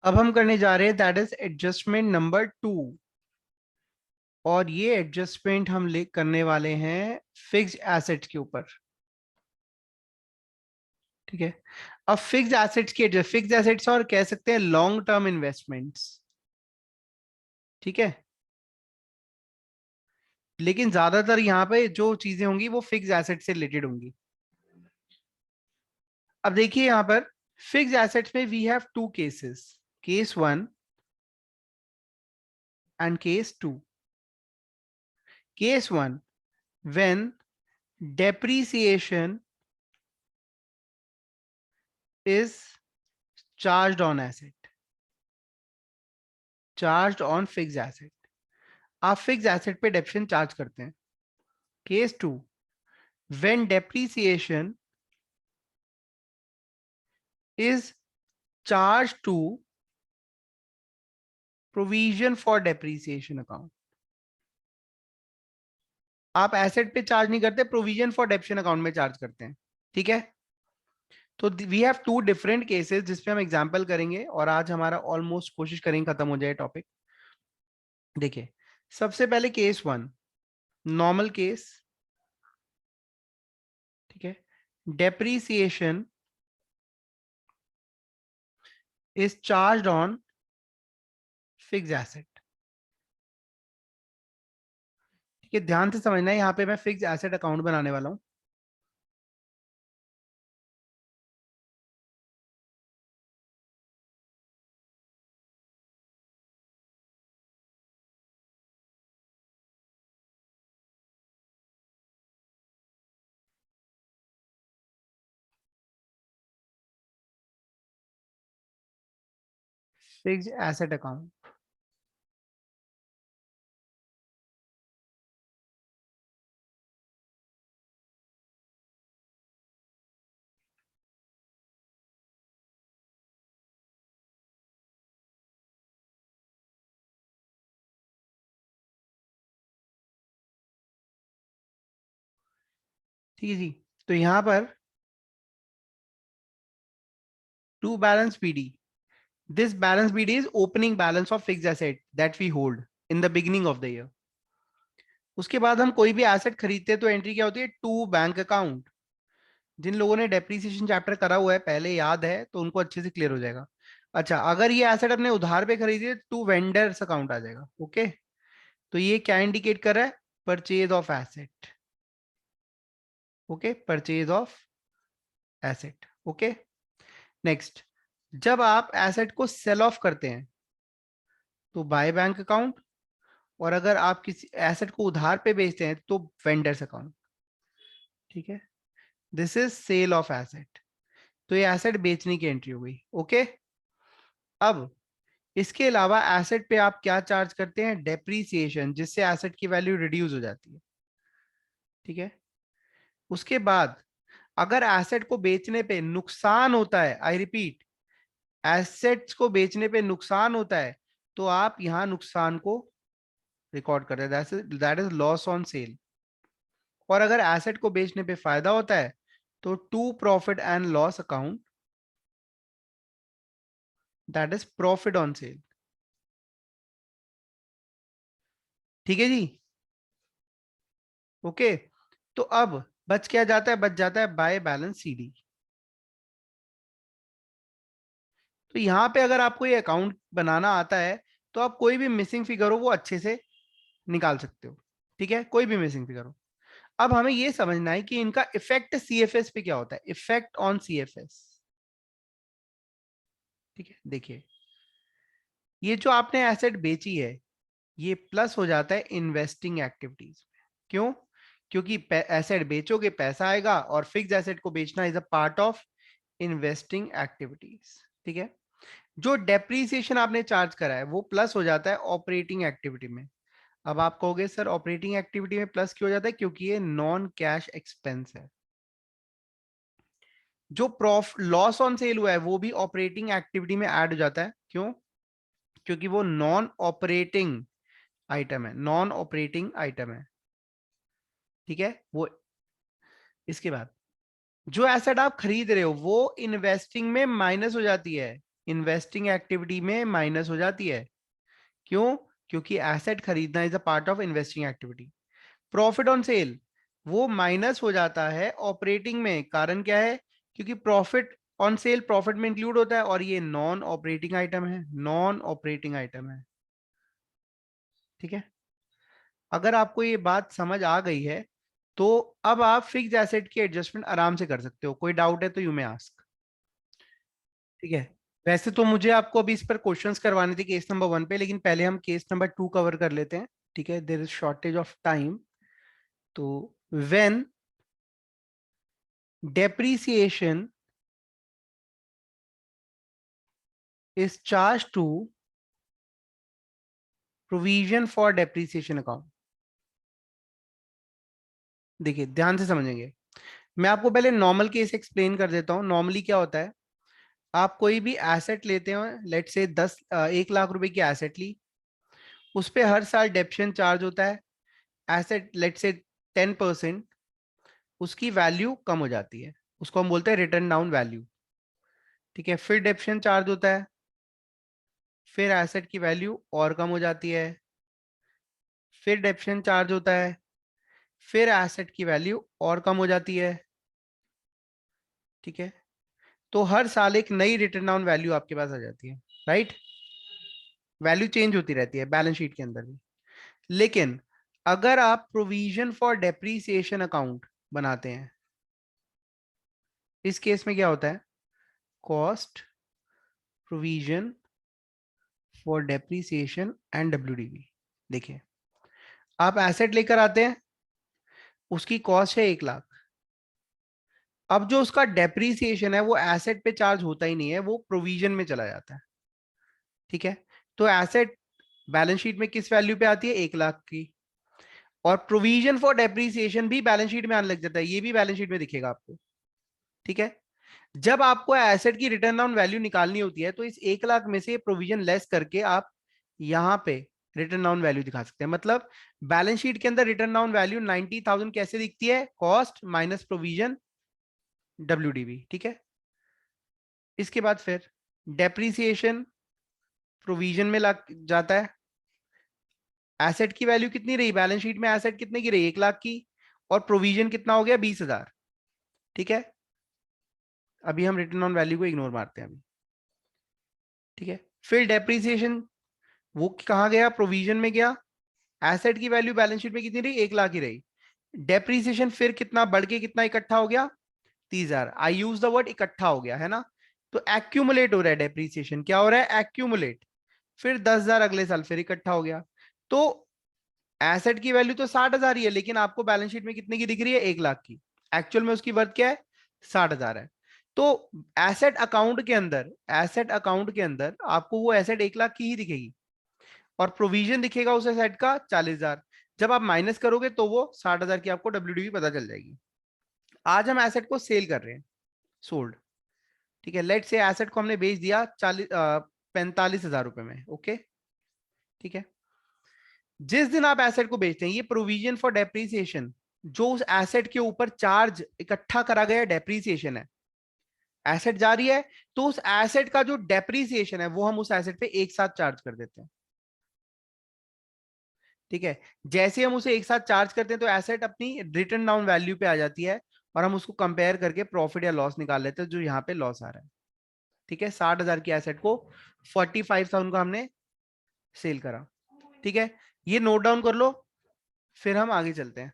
अब हम करने जा रहे हैं दैट इज एडजस्टमेंट नंबर 2। और ये एडजस्टमेंट हम करने वाले हैं फिक्स्ड एसेट्स के ऊपर। ठीक है। अब फिक्स्ड एसेट्स के फिक्स्ड एसेट्स और कह सकते हैं लॉन्ग टर्म इन्वेस्टमेंट्स। ठीक है। लेकिन ज्यादातर यहाँ पे जो चीजें होंगी वो फिक्स्ड एसेट से रिलेटेड होंगी। अब देखिए यहाँ पर फिक्स्ड एसेट्स में we have two cases, case 1 and case 2। Case 1, when depreciation is charged on asset, charged on fixed asset। आप फिक्स एसेट पे डेप्रिसिएशन चार्ज करते हैं। Case 2, when depreciation is charge to provision for depreciation account. आप asset पे charge नहीं करते, provision for depreciation account में charge करते हैं। ठीक है। तो we have two different cases जिसपे हम एग्जांपल करेंगे और आज हमारा ऑलमोस्ट कोशिश करेंगे खत्म हो जाए टॉपिक। देखिए, सबसे पहले केस 1, नॉर्मल केस। ठीक है। Depreciation is charge on fix asset. ठीक है, ध्यान से समझना है, यहाँ पे मैं फिक्स एसेट अकाउंट बनाने वाला हूं। Fix asset account. ठीक है जी। तो यहां पर to balance BD, this balance BD is opening balance of fix asset that we hold in the beginning of the year. उसके बाद हम कोई भी एसेट खरीदते हैं तो एंट्री क्या होती है, टू बैंक अकाउंट। जिन लोगों ने डेप्रिसिएशन चैप्टर करा हुआ है पहले, याद है तो उनको अच्छे से क्लियर हो जाएगा। अच्छा, अगर ये एसेट अपने उधार पे खरीदी है, टू वेंडर्स अकाउंट आ जाएगा। ओके। तो ये क्या इंडिकेट कर रहा है, purchase of asset. Okay, purchase of asset. Okay. Next, जब आप एसेट को सेल ऑफ करते हैं तो बाय बैंक अकाउंट, और अगर आप किसी एसेट को उधार पे बेचते हैं तो वेंडर्स अकाउंट। ठीक है। This is sale of asset. तो ये एसेट बेचने की एंट्री हो गई। ओके। अब इसके अलावा एसेट पे आप क्या चार्ज करते हैं, डेप्रीसिएशन, जिससे एसेट की वैल्यू रिड्यूस हो जाती है। ठीक है। उसके बाद अगर एसेट को बेचने पे नुकसान होता है, आई रिपीट, एसेट्स को बेचने पे नुकसान होता है, तो आप यहां नुकसान को रिकॉर्ड करते हैं, that is loss on sale. और अगर एसेट को बेचने पे फायदा होता है तो to profit and loss account, that is profit on sale. ठीक है जी। ओके। तो अब बच क्या जाता है, बच जाता है बाय बैलेंस सीडी। तो यहां पे अगर आपको ये अकाउंट बनाना आता है तो आप कोई भी मिसिंग फिगर हो वो अच्छे से निकाल सकते हो। ठीक है, कोई भी मिसिंग फिगर हो। अब हमें ये समझना है कि इनका इफेक्ट सीएफएस पे क्या होता है, इफेक्ट ऑन सीएफएस। ठीक है, देखिए, ये जो आपने एसेट बेची है ये प्लस हो जाता है इन्वेस्टिंग एक्टिविटीज में। क्यों? क्योंकि एसेट बेचोगे पैसा आएगा, और फिक्स एसेट को बेचना is a part of investing activities. ठीक है। जो डेप्रीसिएशन आपने चार्ज करा है वो प्लस हो जाता है ऑपरेटिंग एक्टिविटी में। अब आप कहोगे सर ऑपरेटिंग एक्टिविटी में प्लस क्यों हो जाता है, क्योंकि ये नॉन कैश एक्सपेंस है। जो लॉस ऑन सेल हुआ है वो भी ऑपरेटिंग एक्टिविटी में ऐड हो जाता है। क्यों? क्योंकि वो नॉन ऑपरेटिंग आइटम है, नॉन ऑपरेटिंग आइटम है। ठीक है। वो इसके बाद जो एसेट आप खरीद रहे हो वो इन्वेस्टिंग में माइनस हो जाती है, इन्वेस्टिंग एक्टिविटी में माइनस हो जाती है। क्यों? क्योंकि एसेट खरीदना is a part of investing activity. Profit on cell वो माइनस हो जाता है ऑपरेटिंग में। कारण क्या है? क्योंकि प्रॉफिट ऑन सेल प्रॉफिट में इंक्लूड होता है और ये नॉन ऑपरेटिंग आइटम है, नॉन ऑपरेटिंग आइटम है। ठीक है, अगर आपको ये बात समझ आ गई है तो अब आप फिक्स एसेट की एडजस्टमेंट आराम से कर सकते हो। कोई डाउट है तो यू मे आस्क। ठीक है, वैसे तो मुझे आपको अभी इस पर क्वेश्चंस करवाने थे केस नंबर 1 पे, लेकिन पहले हम केस नंबर 2 कवर कर लेते हैं। ठीक है, there is shortage of time. तो when depreciation is charged to provision for depreciation account। देखिए ध्यान से समझेंगे, मैं आपको पहले नॉर्मल केस एक्सप्लेन कर देता हूं। नॉर्मली क्या होता है, आप कोई भी एसेट लेते हो, लेट से 1 लाख रुपए की एसेट ली, उस पे हर साल डेप्शन चार्ज होता है। एसेट लेट से 10%, उसकी वैल्यू कम हो जाती है, उसको हम बोलते हैं रिटर्न डाउन वैल्यू। ठीक है, फिर डेप्शन चार्ज होता है, फिर एसेट की वैल्यू और कम हो जाती है, फिर डेप्शन चार्ज होता है, फिर एसेट की वैल्यू और कम हो जाती है। ठीक है, तो हर साल एक नई रिटर्न डाउन वैल्यू आपके पास आ जाती है। राइट, वैल्यू चेंज होती रहती है बैलेंस शीट के अंदर भी। लेकिन अगर आप प्रोविजन फॉर डेप्रीसिएशन अकाउंट बनाते हैं, इस केस में क्या होता है, cost provision for depreciation and WDV. देखिए, आप एसेट लेकर आते हैं, उसकी कॉस्ट है 1 लाख। अब जो उसका डेप्रीसिएशन है वो एसेट पे चार्ज होता ही नहीं है, वो प्रोविजन में चला जाता है। ठीक है, तो एसेट बैलेंस शीट में किस वैल्यू पे आती है, 1 लाख की, और प्रोविजन फॉर डेप्रीसिएशन भी बैलेंस शीट में आने लग जाता है, ये भी बैलेंस शीट में दिखेगा आपको। ठीक है, जब आपको एसेट की रिटर्न डाउन वैल्यू निकालनी होती है तो इस 1 लाख में से प्रोविजन लेस करके आप यहां पे रिटर्न डाउन वैल्यू दिखा सकते हैं। मतलब बैलेंस शीट के अंदर रिटर्न डाउन वैल्यू 90,000 कैसे दिखती है, कॉस्ट माइनस प्रोविजन डब्ल्यूडीवी। ठीक है, इसके बाद फिर डेप्रीसिएशन प्रोविजन में लग जाता है। एसेट की वैल्यू कितनी रही बैलेंस शीट में, एसेट कितने की रही, 1 लाख की, और प्रोविजन कितना हो गया, 20,000। ठीक है, अभी हम रिटर्न ऑन वैल्यू को इग्नोर मारते हैं अभी। ठीक है, फिर डेप्रीसिएशन वो कहाँ गया, प्रोविजन में गया। एसेट की वैल्यू बैलेंस शीट में कितनी रही, 1 लाख ही रही। डेप्रीसिएशन फिर कितना बढ़ के कितना इकट्ठा हो गया, 30,000। आई यूज द वर्ड इकट्ठा हो गया है ना, तो एक्यूमुलेट हो रहा है डेप्रीसिएशन, क्या हो रहा है, एक्यूमुलेट। फिर 10,000 अगले साल फिर इकट्ठा हो गया। तो एसेट की वैल्यू तो 60,000 ही है, लेकिन आपको बैलेंस शीट में कितने की दिख रही है, 1 लाख की। एक्चुअल में उसकी वर्थ क्या है, 60,000 है। तो एसेट अकाउंट के अंदर, एसेट अकाउंट के अंदर आपको वो एसेट 1 लाख की ही दिखेगी, और प्रोविजन दिखेगा उस एसेट का 40,000। जब आप माइनस करोगे तो वो 60,000 की आपको डब्ल्यूडीवी पता चल जाएगी। आज हम एसेट को सेल कर रहे हैं, सोल्ड। ठीक है, लेट से एसेट को हमने बेच दिया 45,000 रुपए में। ओके, ठीक है, जिस दिन आप एसेट को बेचते हैं, ये प्रोविजन फॉर डेप्रीसिएशन जो उस एसेट के ऊपर चार्ज इकट्ठा करा गया डेप्रीसिएशन है, एसेट जा रही है, तो उस एसेट का जो डेप्रीसिएशन है वो हम उस एसेट पे एक साथ चार्ज कर देते हैं। ठीक है, जैसे हम उसे एक साथ चार्ज करते हैं तो एसेट अपनी रिटर्न डाउन वैल्यू पे आ जाती है, और हम उसको कंपेयर करके प्रॉफिट या लॉस निकाल लेते हैं, जो यहाँ पे लॉस आ रहा है। ठीक है, 60,000 की एसेट को 45,000 का हमने सेल करा। ठीक है, ये नोट डाउन कर लो, फिर हम आगे चलते हैं।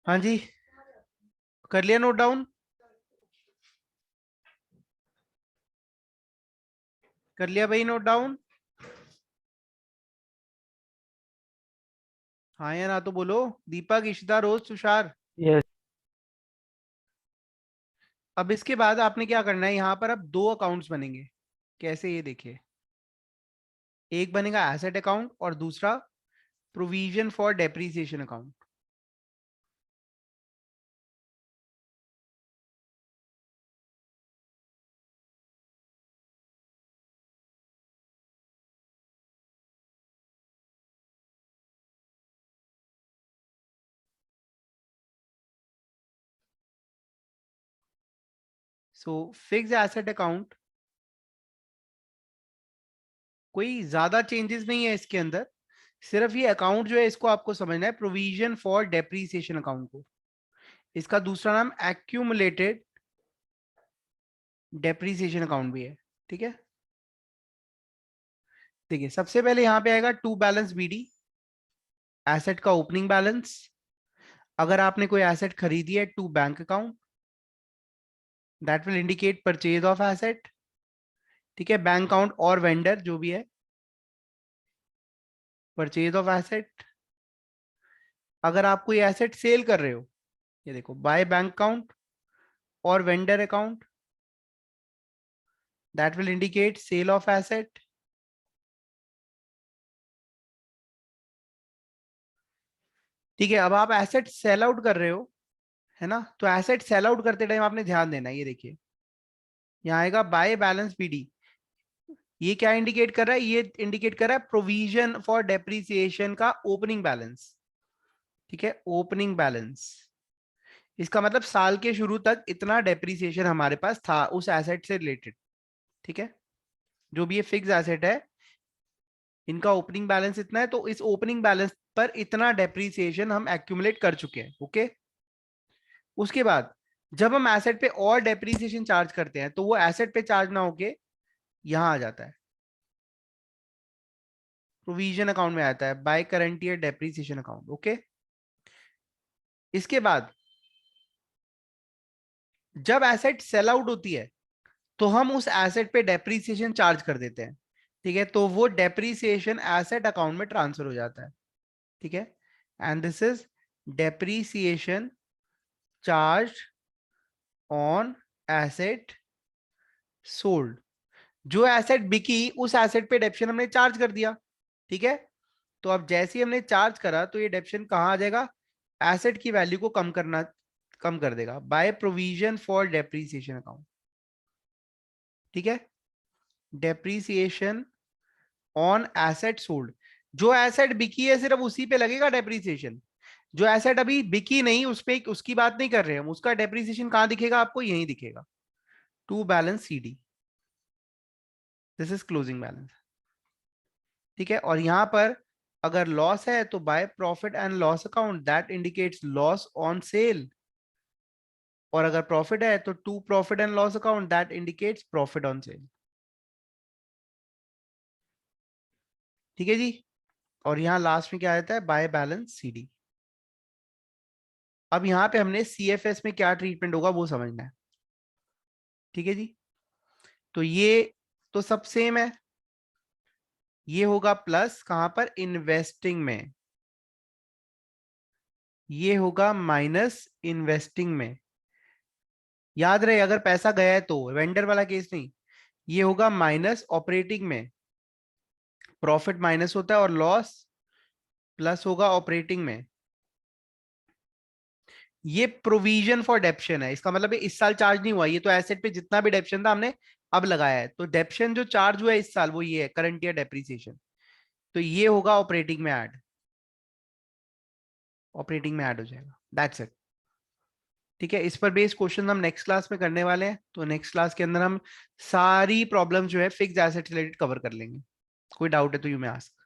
हाँ जी, कर लिया नोट डाउन? कर लिया भाई नोट डाउन? हाँ या ना तो बोलो। दीपक, इशिता, रोज, तुषार। यस। अब इसके बाद आपने क्या करना है, यहाँ पर अब दो अकाउंट्स बनेंगे। कैसे, ये देखिए। एक बनेगा एसेट अकाउंट और दूसरा provision for depreciation account. So fix asset account, कोई ज्यादा चेंजेस नहीं है इसके अंदर। सिर्फ ये अकाउंट जो है इसको आपको समझना है, प्रोविजन फॉर डेप्रीसिएशन अकाउंट को। इसका दूसरा नाम एक्यूमुलेटेड डेप्रीसिएशन अकाउंट भी है। ठीक है, देखिए सबसे पहले यहाँ पे आएगा टू बैलेंस बीडी, एसेट का ओपनिंग बैलेंस। अगर आपने कोई एसेट खरीदी है, to bank account, that will indicate purchase of asset. ठीक है, बैंक अकाउंट और वेंडर जो भी है, परचेज ऑफ एसेट। अगर आप कोई एसेट सेल कर रहे हो, ये देखो, बाय बैंक अकाउंट और vendor account, that will indicate sale of asset. ठीक है, अब आप एसेट सेल आउट कर रहे हो, है ना? तो एसेट सेल आउट करते टाइम आपने ध्यान देना है, ये देखिए यहाँ आएगा बाय बैलेंस बीडी। ये क्या इंडिकेट कर रहा है? ये इंडिकेट कर रहा है प्रोविजन फॉर डेप्रीसिएशन का ओपनिंग बैलेंस। ठीक है, ओपनिंग बैलेंस, इसका मतलब साल के शुरू तक इतना डेप्रीसिएशन हमारे पास था उस एसेट से रिलेटेड। ठीक है, जो भी ये फिक्स एसेट है, इनका ओपनिंग बैलेंस इतना है, तो इस ओपनिंग बैलेंस पर इतना डेप्रीसिएशन हम एक्यूमुलेट कर चुके हैं। ओके, उसके बाद जब हम एसेट पे और डेप्रीसिएशन चार्ज करते हैं, तो वो एसेट पे चार्ज ना होके यहां आ जाता है, प्रोविजन अकाउंट में आता है, by current year depreciation account. Okay, इसके बाद जब एसेट सेल आउट होती है, तो हम उस एसेट पे डेप्रीसिएशन चार्ज कर देते हैं। ठीक है, तो वो डेप्रीसिएशन एसेट अकाउंट में ट्रांसफर हो जाता है। ठीक है, and this is depreciation charge on asset sold. जो एसेट बिकी, उस एसेट पे डेप्शन हमने चार्ज कर दिया। ठीक है, तो अब जैसे ही हमने चार्ज करा, तो ये डेप्शन कहां आ जाएगा? एसेट की वैल्यू को कम कर देगा, by provision for depreciation account. ठीक है, डेप्रीसिएशन ऑन एसेट सोल्ड, जो एसेट बिकी है सिर्फ उसी पे लगेगा डेप्रीसिएशन। जो एसेट अभी बिकी नहीं, उस पे उसकी बात नहीं कर रहे हम, उसका डेप्रीसिएशन कहां दिखेगा आपको? यहीं दिखेगा, to balance CD, this is closing balance. ठीक है, और यहां पर अगर लॉस है तो by profit and loss account, that indicates loss on sale. और अगर प्रॉफिट है तो to profit and loss account, that indicates profit on sale. ठीक है जी, और यहां लास्ट में क्या आता है? By balance CD. अब यहाँ पे हमने सीएफएस में क्या ट्रीटमेंट होगा वो समझना है। ठीक है जी, तो ये तो सब सेम है। ये होगा प्लस कहां पर? इन्वेस्टिंग में। ये होगा माइनस इन्वेस्टिंग में। याद रहे, अगर पैसा गया है तो, वेंडर वाला केस नहीं। ये होगा माइनस ऑपरेटिंग में, प्रॉफिट माइनस होता है और लॉस प्लस होगा ऑपरेटिंग में। ये प्रोविजन फॉर डेप्शन है, इसका मतलब इस साल चार्ज नहीं हुआ, ये तो एसेट पे जितना भी डेप्शन था हमने अब लगाया है, तो डेप्शन जो चार्ज हुआ है इस साल वो ये है, करंट ईयर डेप्रीसिएशन। तो ये होगा ऑपरेटिंग में ऐड, ऑपरेटिंग में ऐड हो जाएगा, दैट्स इट। ठीक है, इस पर बेस्ड क्वेश्चन हम नेक्स्ट क्लास में करने वाले हैं, तो नेक्स्ट क्लास के अंदर हम सारी प्रॉब्लम जो है फिक्स एसेट रिलेटेड कवर कर लेंगे। कोई डाउट है तो यू मे आस्क।